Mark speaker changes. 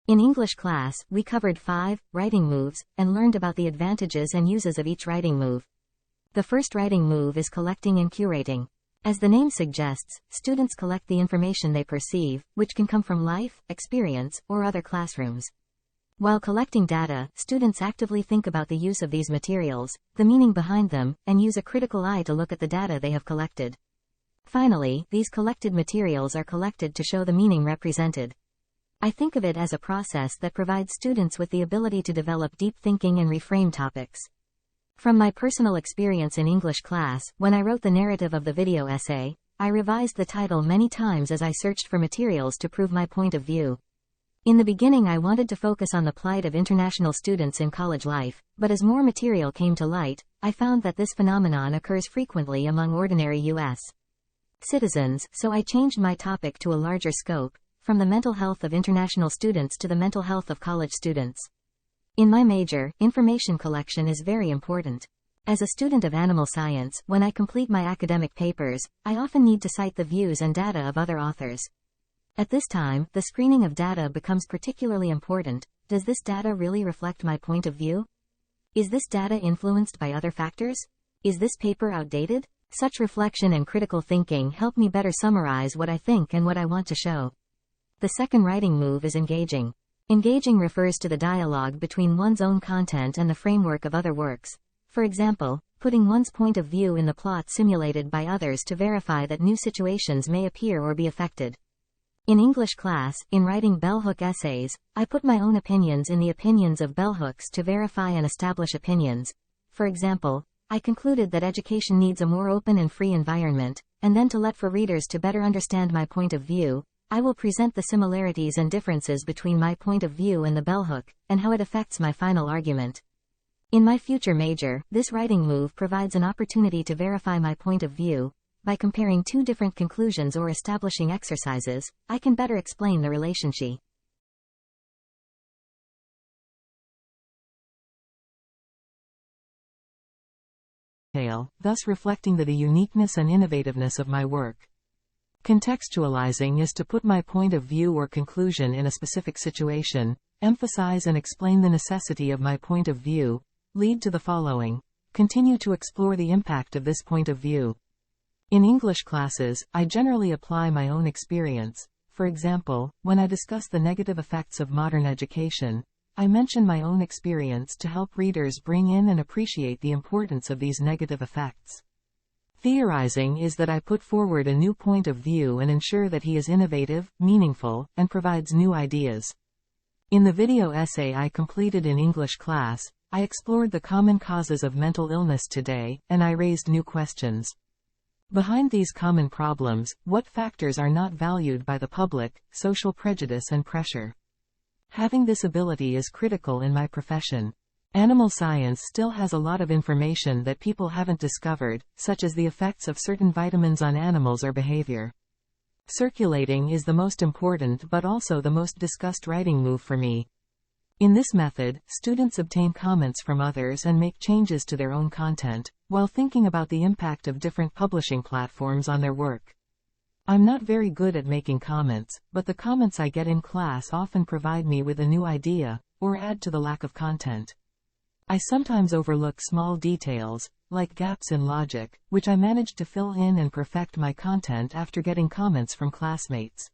Speaker 1: In English class, we covered 5 writing moves and learned about the advantages and uses of each writing move. The first writing move is collecting and curating. As the name suggests, students collect the information they perceive, which can come from life, experience, or other classrooms. While collecting data, students actively think about the use of these materials, the meaning behind them, and use a critical eye to look at the data they have collected. Finally, these collected materials are collected to show the meaning represented. I think of it as a process that provides students with the ability to develop deep thinking and reframe topics. From my personal experience in English class, when I wrote the narrative of the video essay, I revised the title many times as I searched for materials to prove my point of view. In the beginning I wanted to focus on the plight of international students in college life, but as more material came to light, I found that this phenomenon occurs frequently among ordinary U.S. citizens, so I changed my topic to a larger scope, from the mental health of international students to the mental health of college students. In my major, information collection is very important. As a student of animal science, when I complete my academic papers, I often need to cite the views and data of other authors. At this time, the screening of data becomes particularly important. Does this data really reflect my point of view? Is this data influenced by other factors? Is this paper outdated? Such reflection and critical thinking help me better summarize what I think and what I want to show. The second writing move is engaging. Engaging refers to the dialogue between one's own content and the framework of other works. For example, putting one's point of view in the plot simulated by others to verify that new situations may appear or be affected. In English class, in writing bell hook essays, I put my own opinions in the opinions of bell hooks to verify and establish opinions. For example, I concluded that education needs a more open and free environment, and then to let for readers to better understand my point of view, I will present the similarities and differences between my point of view and the bell hook, and how it affects my final argument. In my future major, this writing move provides an opportunity to verify my point of view. By comparing two different conclusions or establishing exercises, I can better explain the relationship.
Speaker 2: Thus reflecting the uniqueness and innovativeness of my work. Contextualizing is to put my point of view or conclusion in a specific situation, emphasize and explain the necessity of my point of view, lead to the following, continue to explore the impact of this point of view. In English classes, I generally apply my own experience. For example, when I discuss the negative effects of modern education, I mention my own experience to help readers bring in and appreciate the importance of these negative effects. Theorizing is that I put forward a new point of view and ensure that he is innovative, meaningful, and provides new ideas. In the video essay I completed in English class, I explored the common causes of mental illness today, and I raised new questions. Behind these common problems, what factors are not valued by the public, social prejudice and pressure? Having this ability is critical in my profession. Animal science still has a lot of information that people haven't discovered, such as the effects of certain vitamins on animals or behavior. Circulating is the most important but also the most discussed writing move for me. In this method, students obtain comments from others and make changes to their own content, while thinking about the impact of different publishing platforms on their work. I'm not very good at making comments, but the comments I get in class often provide me with a new idea, or add to the lack of content. I sometimes overlook small details, like gaps in logic, which I manage to fill in and perfect my content after getting comments from classmates.